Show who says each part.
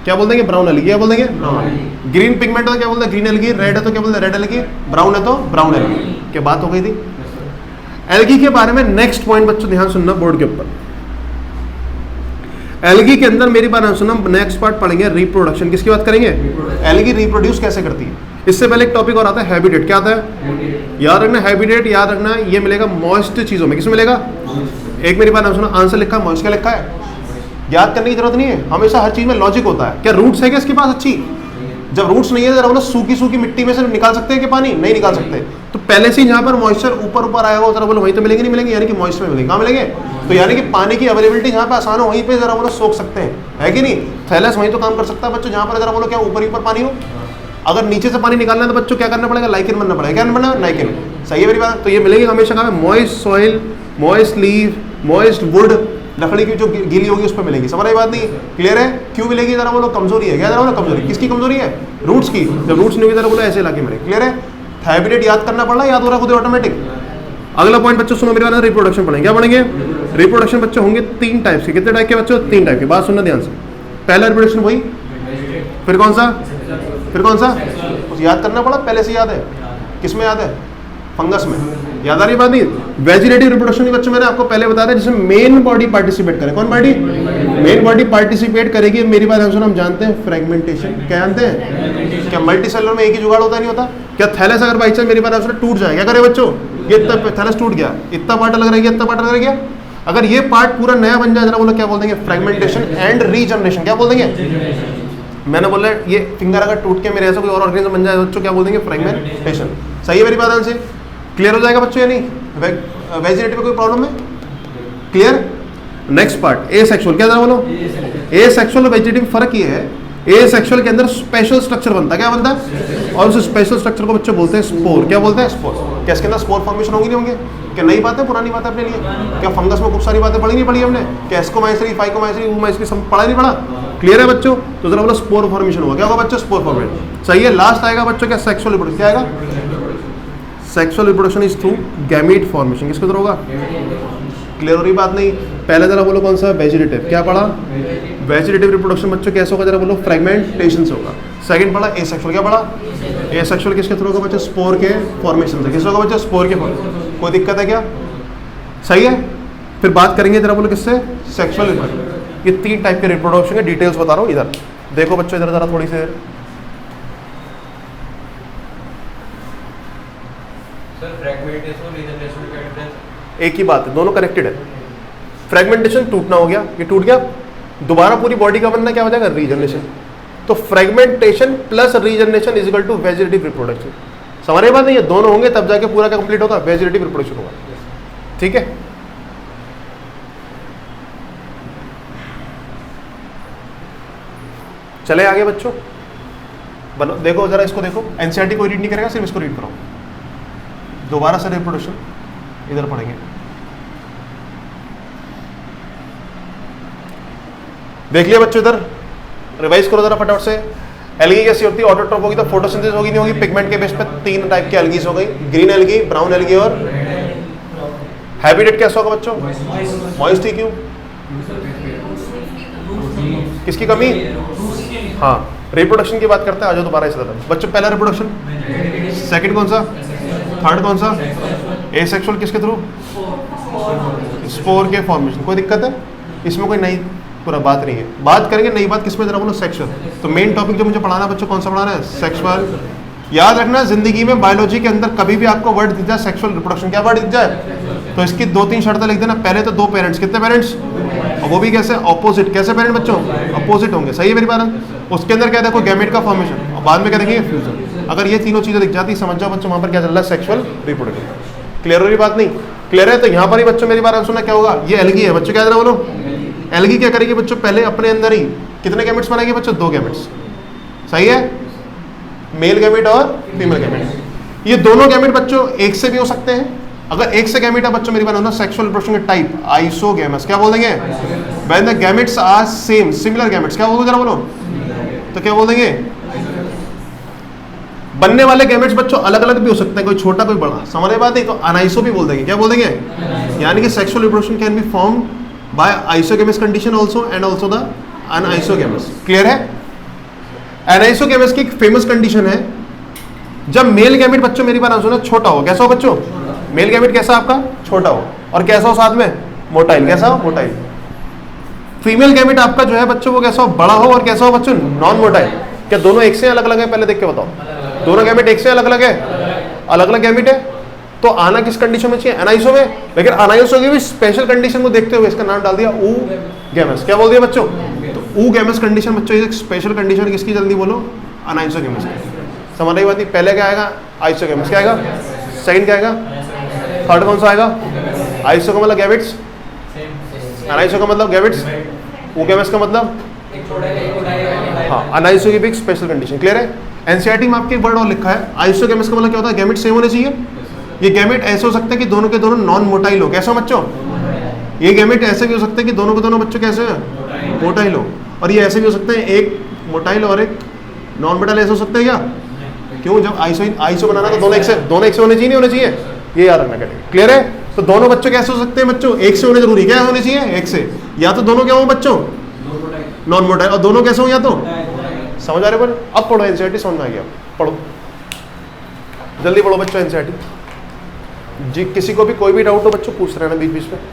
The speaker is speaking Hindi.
Speaker 1: क्या बोल देंगे, ब्राउन एल्गी। क्या बोल देंगे, ब्राउन। ग्रीन पिगमेंट है तो क्या बोलते हैं, ग्रीन एल्गी। रेड है तो क्या बोलते हैं, रेड एल्गी। ब्राउन है तो ब्राउन एल्गी। क्या बात हो गई थी एल्गी के बारे में। नेक्स्ट पॉइंट बच्चों ध्यान सुनना बोर्ड के ऊपर। एल्गी के अंदर मेरी बात सुनना, नेक्स्ट पार्ट पढ़ेंगे रिप्रोडक्शन। किसकी बात करेंगे, एल्गी रिप्रोड्यूस कैसे करती है। इससे पहले एक टॉपिक और आता है हैबिटेट। क्या आता है, याद रखना हैबिटेट, याद रखना ये मिलेगा मॉइस्ट चीजों में। किस मिलेगा, एक मेरी बात सुनो, आंसर लिखा है मॉइस्ट। क्या लिखा है, याद करने की जरूरत नहीं है, हमेशा हर चीज में लॉजिक होता है। क्या रूट्स है क्या इसके पास अच्छी, जब रूट्स नहीं है जरा बोलो सूखी सूखी मिट्टी में से निकाल सकते हैं कि पानी नहीं निकाल सकते, तो पहले से जहाँ पर मॉइस्चर ऊपर ऊपर आया हो जरा बोलो वहीं तो मिलेंगे नहीं मिलेंगे, यानी कि मॉइस्चर में मिलेंगे। कहाँ मिलेंगे, तो यानी कि पानी की अवेलेबिलिटी जहाँ पे आसान हो वहीं पे जरा बोलो सोख सकते हैं, है कि नहीं। थैलेस वहीं तो काम कर सकता है बच्चों, जहाँ पर जरा बोलो क्या ऊपर ही ऊपर पानी हो। अगर नीचे से पानी निकालना है तो बच्चों क्या करना पड़ेगा, लाइकेन बनना पड़ेगा। क्या बनना, लाइकेन। सही है मेरी बात। तो ये मिलेगी हमेशा कहाँ, moist soil, moist leave, moist would, लकड़ी की जो गीली होगी उस पर मिलेगी। समझ रही बात नहीं, क्लियर है। क्यों मिलेगी, जरा बोलो कमजोरी है। क्या जरा बोलो कमजोरी, किसकी कमजोरी है, रूट्स की। जब रूट्स नहीं होगी जरा बोलो ऐसे इलाके मिलेगी। क्लियर है। हैबिटेट याद करना पड़ रहा है, याद हो रहा है खुद ऑटोमेटिक। अगला पॉइंट बच्चों सुनो मेरे बात, रिप्रोडक्शन पढ़ेंगे। क्या पढ़ेंगे, रिप्रोडक्शन बच्चों होंगे 3 टाइप्स के। कितने टाइप के बच्चों, 3 टाइप के। बात सुनना ध्यान से। पहला रिप्रोडक्शन वही, फिर कौन सा, फिर कौन सा, याद करना पड़ा, पहले से याद है। किस में याद है, फंगस में। याद आ रही बात नहीं। वेजिटेटिव रिप्रोडक्शन भी बच्चों मैंने आपको पहले बताया था, जिसमें मेन बॉडी पार्टिसिपेट करे। कौन बॉडी, मेन बॉडी पार्टिसिपेट करेगी। मेरी बात हम जानते हैं फ्रेगमेंटेशन। क्या जानते हैं, क्या मल्टीसेलुलर में एक ही जुगाड़ होता नहीं होता। क्या थैलेस अगर बाई चांस मेरी बात टूट जाए, क्या करे बच्चों, ये इतना थैलेस टूट गया, इतना पार्ट अलग रह गया, इतना पार्ट अलग रह गया। अगर ये पार्ट पूरा नया बन जाए जरा बोलो क्या बोल देंगे, फ्रेगमेंटेशन एंड रीजनरेशन। क्या बोल देंगे, मैंने बोला ये फिंगर अगर टूट के मेरे ऐसा कोई और ऑर्गेनिज्म बन जाए बच्चों, क्या बोल देंगे, फ्रेगमेंटेशन। सही है मेरी बात से, क्लियर हो जाएगा बच्चों या नहीं। वेजिटेटिव में कोई प्रॉब्लम है, clear. Next part A sexual. क्या जरा बोलो, ए सेक्सुअल और वेजिटेटिव फर्क ये है, ए सेक्सुअल के अंदर स्पेशल स्ट्रक्चर बनता है। क्या बनता है, और उस स्पेशल स्ट्रक्चर को बच्चे बोलते हैं स्पोर। क्या बोलते हैं, स्पोर। क्या इसके अंदर स्पोर फॉर्मेशन होंगी नहीं होंगे, क्या नई बात है पुरानी बात है अपने लिए। क्या फंगस में खूब सारी बातें पढ़ी नहीं पढ़ी हमने, क्या एस्कोमाइसिली, फाइकोमाइसिली, ऊमाइसिली सब पढ़ा नहीं पढ़ा, क्लियर है बच्चों। तो जरा बोलो स्पोर फॉर्मेशन होगा। क्या होगा बच्चों, स्पोर फॉर्मेशन। सही है। लास्ट आएगा बच्चों क्या, सेक्सुअल रिप्रोडक्शन। क्या आएगा, sexual reproduction is through gamete formation. किसके थ्रू होगा, क्लियर हो रही बात नहीं। पहले जरा बोलो कौन सा, वेजिटेटिव। क्या पढ़ा, वेजिटेटिव रिप्रोडक्शन बच्चों कैसे होगा, जरा बोलो फ्रेगमेंटेशन से होगा। सेकंड पढ़ा एसेक्सुअल। क्या पढ़ा, एसेक्सुअल किसके थ्रू होगा बच्चों, स्पोर के फॉर्मेशन से। किससे होगा बच्चों, स्पोर के फॉर्मेशन। कोई दिक्कत है क्या, सही है। फिर बात करेंगे जरा बोलो किससे, सेक्सुअल रिप्रोडक्शन। ये 3 टाइप के रिप्रोडक्शन के डिटेल्स बता रहा हूँ। इधर देखो बच्चों, इधर जरा थोड़ी सी एक ही बात है, दोनों कनेक्टेड है। फ्रेगमेंटेशन टूटना हो गया, ये टूट गया, दोबारा पूरी बॉडी का बनना क्या हो जाएगा, रीजनरेशन। तो fragmentation plus regeneration is equal to vegetative reproduction. समझ रहे बात नहीं है, दोनों होंगे तब जाके पूरा कंप्लीट होगा, वेजिटेटिव रिप्रोडक्शन होगा। ठीक है। चले आगे बच्चों, बनो देखो जरा इसको देखो, एनसीईआरटी कोई रीड नहीं करेगा, सिर्फ इसको रीड करो। दोबारा से रिप्रोडक्शन इधर पढ़ेंगे। देख लिया बच्चों, इधर रिवाइज करो जरा फटाफट से। एल्गी कैसी होती है, ऑटोट्रॉफ होगी तो फोटोसिंथेसिस होगी नहीं होगी, पिगमेंट के बेस पे 3 टाइप की एल्गीज हो गई, ग्रीन एल्गी, ब्राउन एल्गी और हैबिटेट कैसा होगा बच्चों, मॉइस्ट। क्यों, किसकी कमी, हाँ रिप्रोडक्शन की बात करते हैं। आ जाओ दोबारा इस तरफ बच्चों। पहला रिप्रोडक्शन, सेकंड कौन सा, थर्ड कौन सा, एसेक्सुअल किसके थ्रू, स्पोर के फॉर्मेशन। कोई दिक्कत है इसमें, कोई नई पूरा बात नहीं है। बात करेंगे नई बात किसमें, जरा बोलो सेक्सुअल। तो मेन टॉपिक जो मुझे पढ़ाना बच्चों कौन सा पढ़ाना है, सेक्सुअल। याद रखना जिंदगी में बायोलॉजी के अंदर कभी भी आपको वर्ड दिख जाए सेक्सुअल रिप्रोडक्शन, क्या वर्ड दिख जाए, तो इसकी 2-3 शर्तें लिख देना। पहले तो 2 पेरेंट्स, कितने पेरेंट्स, और वो भी कैसे, ऑपोजिट। कैसे पेरेंट बच्चों, अपोजिट होंगे। सही है मेरी बात। उसके अंदर क्या देखो, गैमेट का फॉर्मेशन, और बाद में क्या देखेंगे, फ्यूजन। अगर ये तीनों चीजें दिख जाती समझ जाओ बच्चों वहां पर क्या चल रहा है, सेक्सुअल रिप्रोडक्शन। क्लियर हो रही बात नहीं, क्लियर है। तो यहाँ पर ही बच्चों मेरी बात सुनना, क्या होगा, ये एल्गी है बच्चों। क्या जरा बोलो, एल्गी क्या करेगी बच्चों, पहले अपने अंदर ही कितने गैमेट्स बनाएगी बच्चों, 2 गैमेट्स। सही है, मेल गैमेट और फीमेल गैमेट। ये दोनों गैमेट बच्चों एक से भी हो सकते हैं। अगर एक से गैमेट है बच्चों मेरी बात होना, सेक्सुअल रिप्रोडक्शन के टाइप आइसोगैमस। क्या बोल देंगे, when the gametes are same, similar gametes. क्या बोलोगे जरा बोलो, तो क्या बोल देंगे, बनने वाले गैमेट्स बच्चों अलग अलग भी हो सकते हैं, कोई छोटा कोई बड़ा। समझ बात नहीं, तो अनाइसो भी बोल देंगे। क्या बोल देंगे, यानी कि sexual reproduction can be form by isogamous condition also and also the anisogamous. Clear है। एनाइसोगेमेस की एक फेमस कंडीशन है, जब मेल गैमेट बच्चों मेरी बात सुनो छोटा हो, कैसा हो बच्चों, मेल गैमेट कैसा आपका छोटा हो, और कैसा हो साथ में मोटाइल, कैसा हो मोटाइल। फीमेल गैमेट आपका जो है बच्चों वो कैसा हो बड़ा हो, और कैसा हो बच्चों नॉन मोटाइल। क्या दोनों एक से अलग अलग है, पहले देख के बताओ, दोनों गैमेट एक से अलग अलग है, अलग अलग गैमेट है, तो आना किस कंडीशन में चाहिए, एनाइसो में। लेकिन एनाइसो की भी स्पेशल कंडीशन को देखते हुए इसका नाम डाल दिया ऊ गैमस। क्या बोल दिया बच्चों, तो ऊ गैमस कंडीशन बच्चों एक स्पेशल कंडीशन किसकी, जल्दी बोलो, एनाइसोगेमस की। समझ रही बात नहीं, पहले क्या आएगा आइसोगेमस, क्या आएगा सेकंड, क्या आएगा थर्ड, कौन सा आएगा, आइसो का मतलब गैमेट्स, एनाइसो का मतलब गैमेट्स, ऊ गैमस का मतलब हाँ, अनाइसो की भी एक स्पेशल कंडीशन। क्लियर है। एनसीईआरटी में आपके वर्ड और लिखा है, आइसोगेमस का मतलब क्या होता है, गैमेट सेम होने चाहिए। ये गैमेट ऐसे हो सकते हैं कि दोनों के दोनों नॉन मोटाइल हो, कैसे हो बच्चों, ये गैमेट ऐसे भी हो सकते हैं कि दोनों के दोनों बच्चों कैसे हैं मोटाइल हो, और ये ऐसे भी हो सकते हैं एक मोटाइल और एक नॉन मोटाइल, ऐसे हो सकते हैं क्या, क्यों, जब आइसो बनाना तो दोनों एक से होने चाहिए, नहीं होने चाहिए, ये याद रखना करेंगे। क्लियर है। तो दोनों बच्चों कैसे हो सकते हैं बच्चों, एक से होने जरूरी, क्या होने चाहिए एक से, या तो दोनों क्या हो बच्चों नॉन मोटाइल, और दोनों कैसे हो, या तो समझ आ रहे पर। अब पढ़ो एनसीईआरटी, समझ में आ गया, पढ़ो जल्दी पढ़ो बच्चों एनसीईआरटी जी। किसी को भी कोई भी डाउट हो बच्चों पूछ रहे हैं बीच बीच में।